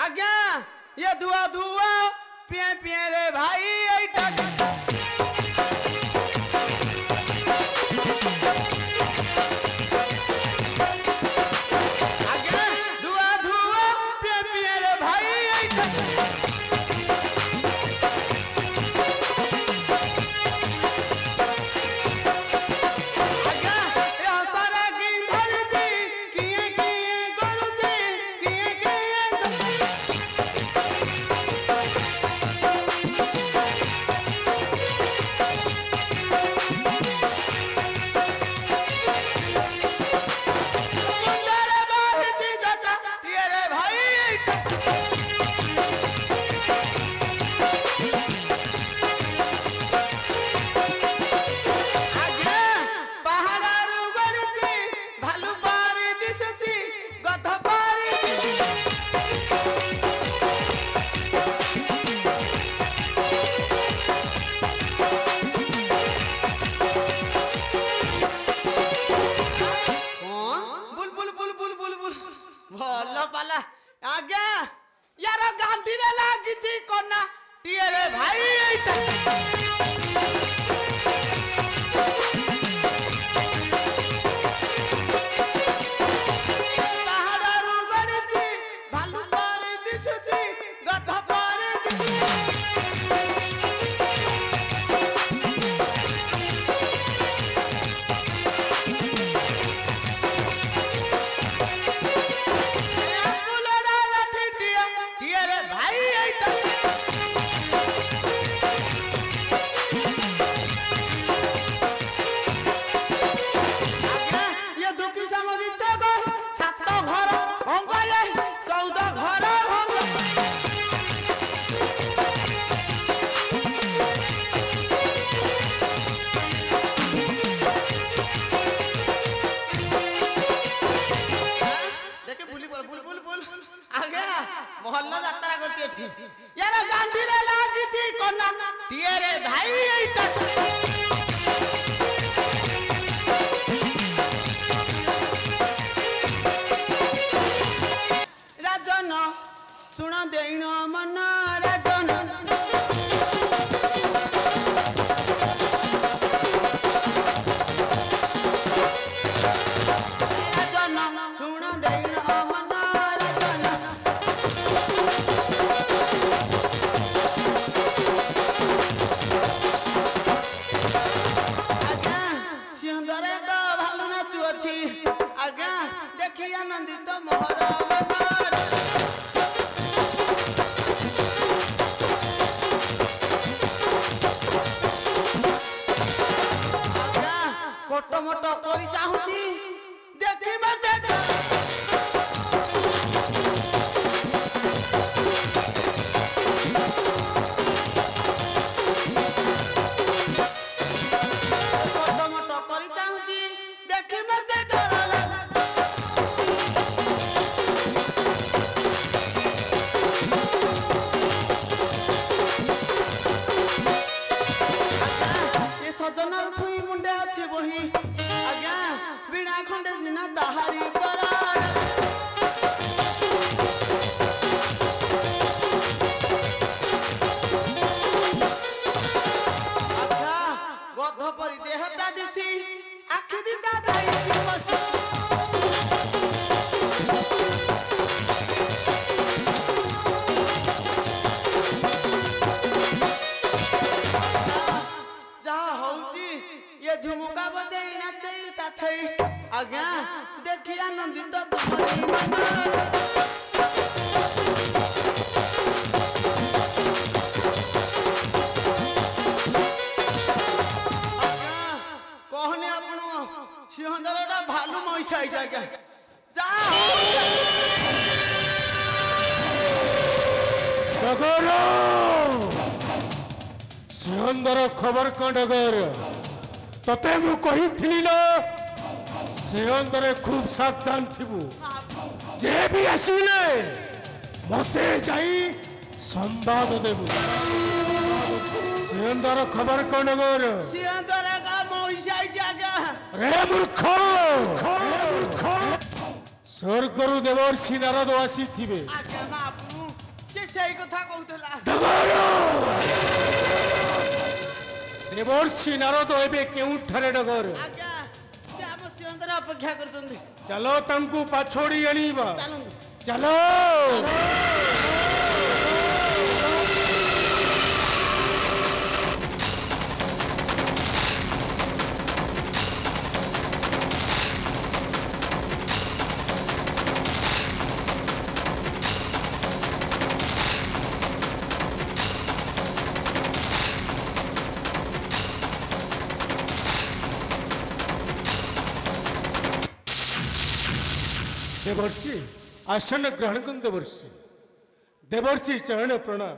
आज्ञा ये धुआ धुआ पिए पिए रे भाई ऐटा आज्ञा धुआ धुआ पिए पिए रे भाई ऐटा आज्ञा यार गांधी रे लागी थी कोना टिए रे भाई ऐटा पहाड़रू गड़ची भालू पारे दिसुची गधा पारे दिसुची मोहल्ला यात्रा करती थी यार गांधी रे लागी थी कोना टिए रे भाई ऐटा राजन सुन देण मन राजन राजन सुन देण मन आज्ञा देखी आनंदित मोहर आज्ञा कोट मोट करी चाहूची देखी मते कोट मोट करी चाहूची देखी मते सजनार छुई मुंडे अच्छे बही आज्ञा बिना खंडे दिना ताहारी करार आज्ञा गध परी देहटा दिसी आखि दिटा जाई बसी ये झुमुका बजे नाचे ताथई आज्ञा देखी आनंदित तुम्हारी मन आज्ञा कहने आपण सिंहदरटा भालू मईसा आज्ञा जा डगर सिंहदर खबर का डगर तते मु कही ना सिंहदरे खूब सावधान थिबु जे भी आसिले मते जाई संवाद देबु सिंहदर खबर कौन डगर सिंहदर का मईसा जागा रे मूर्ख स्वर्गरु देवर्षि नारद आसी थिबे आज्ञा बापू ସେଇ କଥା କହୁଥିଲା ଡଗର ଦେବର୍ଷି ନାରଦ ଏବେ କେଉଁଠାରେ ଡଗର ଆଜ୍ଞା ସେ ଆମ ସିଂହଦ୍ୱାର ଅପେକ୍ଷା କରୁଛନ୍ତି ଚାଲ ତାଙ୍କୁ ପାଛୋଡ଼ି ଆଣିବା ଚାଲନ୍ତୁ ଚାଲ देवर्षि आसन ग्रहण कर देवर्षि देवर्षि चरण प्रणाम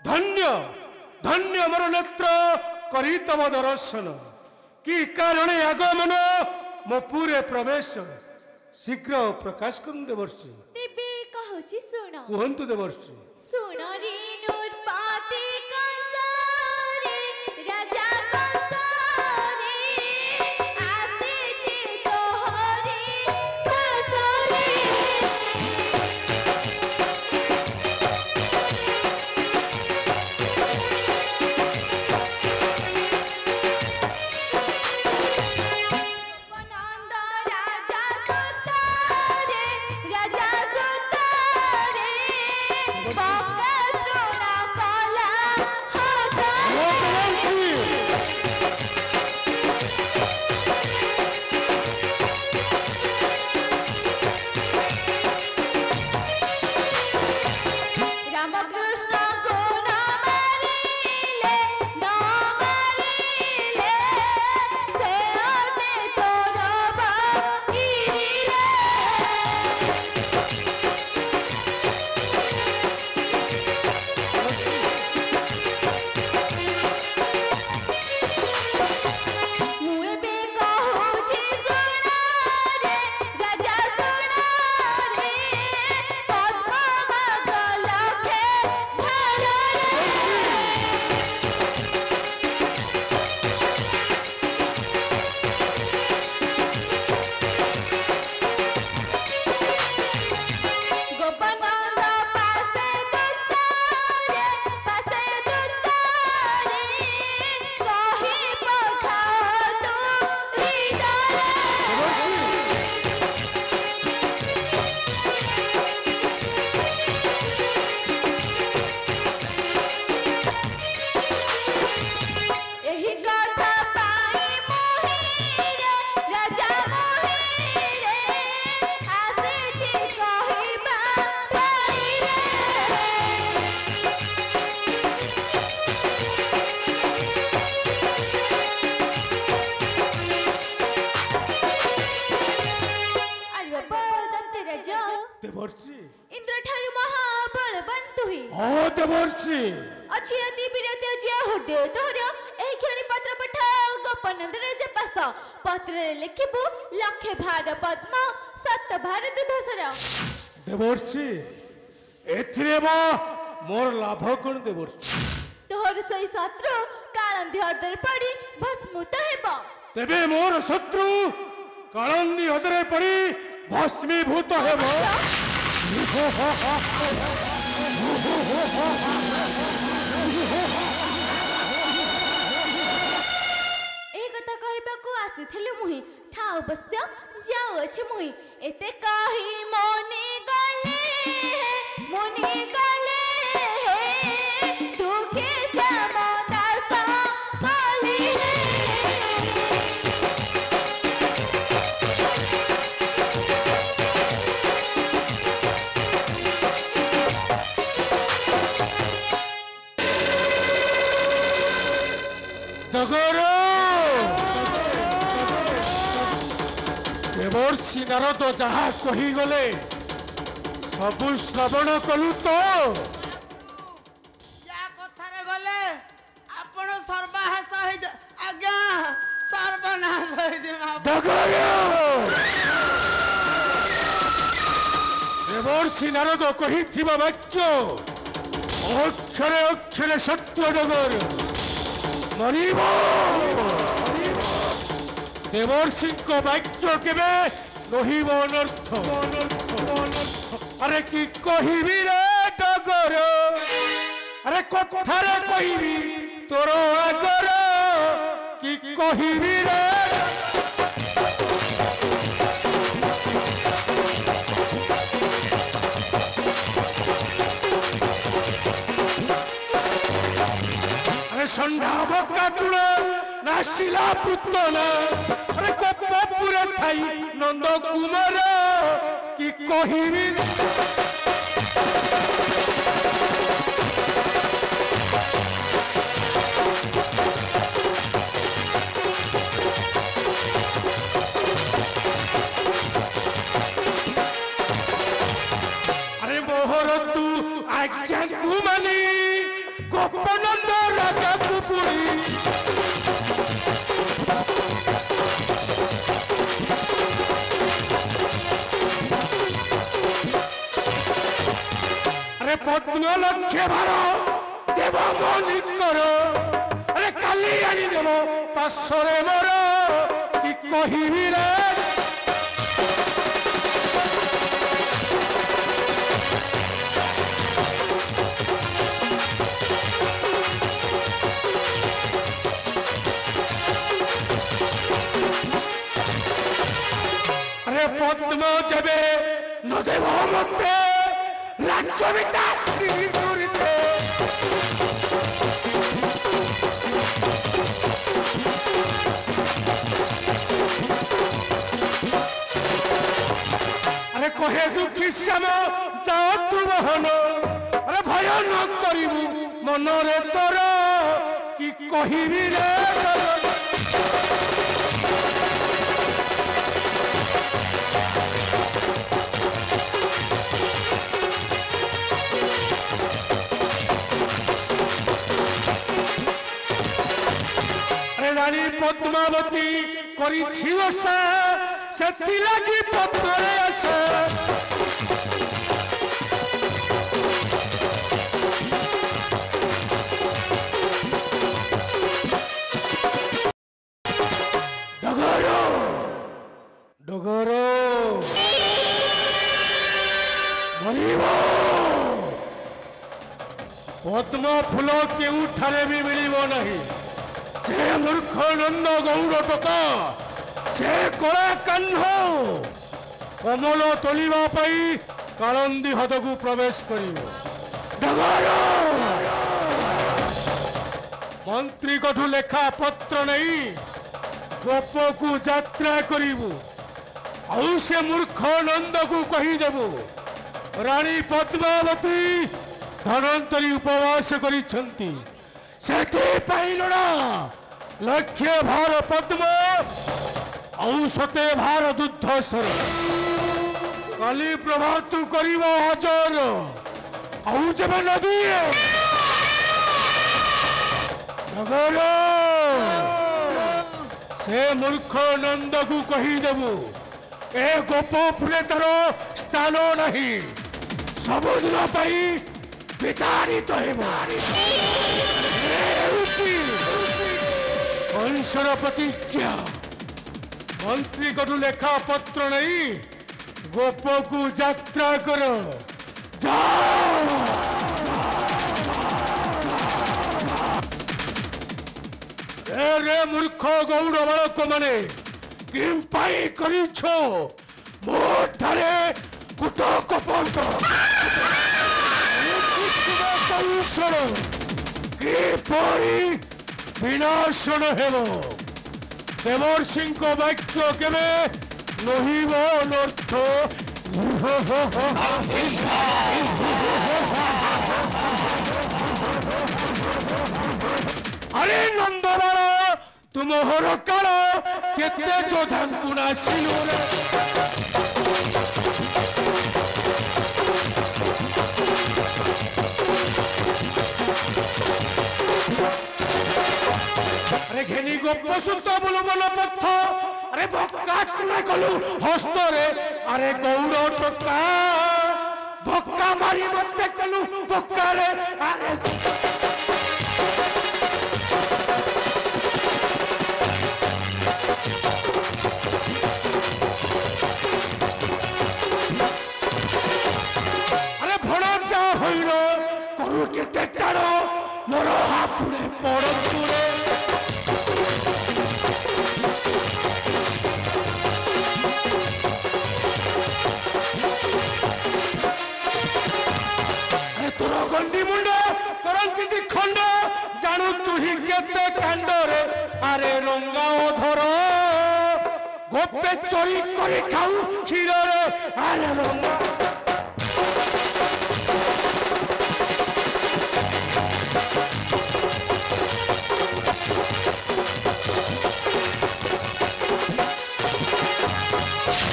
धन्य धन्य मोर नेत्र करी तम दर्शन कि कारण आगमन मो पूरे प्रवेश शीघ्र प्रकाश कर देवर्षि तेबे कहूची सुन कहतु देवर्षि सुन रे नूरपाते कंसारे राजा कंसारे आसे छे तोहरे पासरे पनंद राजा सुतारे बकतुना कला रामकृष्ण को न मारिले न मारिले से आते तोर बाईरिले मुए बे कहूची सुना रे राजा सुना रे पद्म लखे भर गोपनंद पासे दुतारे कही पठाओ तू हृदय एही कथा पाई मोहिरे राजा मोहिरे आसे छी कहिबा पाइरे अरे बलदंत राजा देवर्षि इंद्र ठारू महाबल बंतुहि हाँ देवर्षि अच्छी अति विरत जे हुदे तोहर एही क्षणी पत्र पठाओ गोपनंद राजा पास पत्र लिखिबु लखे भार पद्म सत भारत धसर देवर्षि एथिरे बा मोर लाभ कोन देवर्षि तोहर सही शत्रु काळंदी हृदय पड़ी भस्मुत हेबो तेबे मोर शत्रु काळंदी हदरे पड़ी भस्मीभूत हेबो ए कथा कहबाकू आसीथिलु मुहि ठाउ बस्य जाउ अछि मुहि एते कहि मोनी गले दुखे समना सा काली डगर देवर्षि नारद जहा कही गले सबु श्रवण कलु तो या कथारे गले आपण सर्वहास होई आज्ञा सर्वनाश होई दिमा डगर देवर्षि नारद कही थिबा वाक्य अक्षरे अक्षरे सत्य डगर मरिब देवर्षि को वाक्य केबे কহিব অনর্থ আরে কি কহিবি রে ডগর আরে কথারে কহিবি তোর আগর কি কহিবি রে আরে সন্ধ্যা বকা তুল নাসিলা পুতল আরে কপুরে থাই নন্দ কুমার কি কহিবি আরে মোহর তু আজ্ঞা কুমানি গোপনন্দ রাজা কুপুরি আরে পদ্ম লক্ষ্যে ভার দেব মনি কর আরে কালি আনি দেব পাশরে মর কি কহিবি রে আরে পদ্ম যাবে নদেব মতে রাজ্য বিদ্যা করিতে আরে কহে দুঃখী শ্যাম যাও তু বহন আরে ভয় ন করিবু মনরে তোর কি কহিবি রে রানী পদ্মাবতী করিছি ওষা সেথিলাগি পত্রে আসে ডগর ডগর মরিব পদ্ম ফুল কেউঠারে ବି ମିଳିବ ନାହିଁ ସେ ମୂର୍ଖ ନନ୍ଦ ଗୌର ଟକା ସେ କଳା କାହ୍ନ କମଳ ତୋଳିବା ପାଇଁ କାଳନ୍ଦୀ ହ୍ରଦକୁ ପ୍ରବେଶ କରିବ ମନ୍ତ୍ରୀଙ୍କଠୁ ଲେଖା ପତ୍ର ନେଇ ଗୋପକୁ ଯାତ୍ରା କରିବୁ ଆଉ ସେ ମୂର୍ଖ ନନ୍ଦକୁ କହିଦେବୁ ରାଣୀ ପଦ୍ମାବତୀ ଧନନ୍ତରୀ ଉପବାସ କରିଛନ୍ତି ସେଥିପାଇଁ ଲୋଡ଼ା ଲକ୍ଷ୍ୟ ଭାର ପଦ୍ମ ଔଷତେ ଭାର ଦୁଗ୍ଧସ୍ୱର କାଲି ପ୍ରଭାତ କରିବ ହଜର ଆଉ ଯେବେ ନଦୀ ନଗର ସେ ମୂର୍ଖ ନନ୍ଦକୁ କହିଦେବୁ ଏ ଗୋପପୁରେ ତାର ସ୍ଥାନ ନାହିଁ ସବୁଦିନ ପାଇଁ ବିତାଡ଼ିତ ହେବ କଂସର ପ୍ରତିଜ୍ଞା ମନ୍ତ୍ରୀଙ୍କଠୁ ଲେଖା ପତ୍ର ନେଇ ଗୋପକୁ ଯାତ୍ରା କର ରେ ମୂର୍ଖ ଗୌଡ଼ ବାଳକ ମାନେ କେଉଁ ପାଇଁ କରିଛ ମୋ ଠାରେ କୁଟ କପଟ କିପରି ବିନାଶନ ହେବ ଦେବର୍ଷିଙ୍କ ବାକ୍ୟ କେବେ ନହିବ ଅନର୍ଥ আরে নন্দবাল তুমহর কাল কেতে যোধাঙ্কু নাসিলু রে আরে ঘেনি গোপ সুত বল বল পথ আরে ভক্কা কুড়া কলু হস্তরে আরে গৌড় টকা ভক্কা মারি মতে কলু ভক্কারে আরে ହାତରୁ କେତେ ଟାଣ ମୋର ହାପୁରେ ପଡ଼ନ୍ତୁରେ ତୋର ଗଣ୍ଡି ମୁଣ୍ଡ କରନ୍ତି ଖଣ୍ଡ ଜାଣୁ ତୁ ହିଁ କେତେ କାଣ୍ଡରେ ଆରେ ରଙ୍ଗା ଅଧର ଗୋପେ ଚୋରି କରି ଖାଉ କ୍ଷୀରରେ ଆରେ ରଙ୍ଗା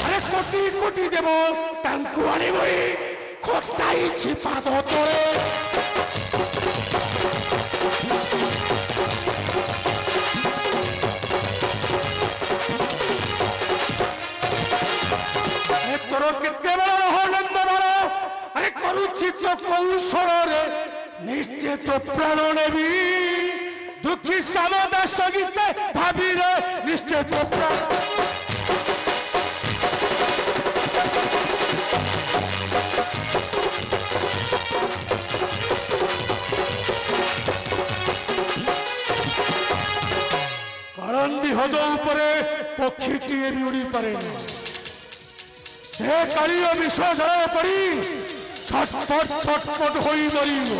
আরে কোটি কোটি দেব তাঙ্কু আনিবই খটাইছি পাদ তলে তোর কেতে বড় রহনন্দ বড় আরে করুছি তো কৌশলরে নিশ্চিত প্রাণ নেবি দুঃখী সামদাস গীতে ভাবিরে নিশ্চিত প্রাণ কারন্দি হদ উপরে পক্ষীটিয়ে বি উড়ি পারে না সে কালীয় বিশ্বজলে পড়ি ছটপট ছটপট হই মরিব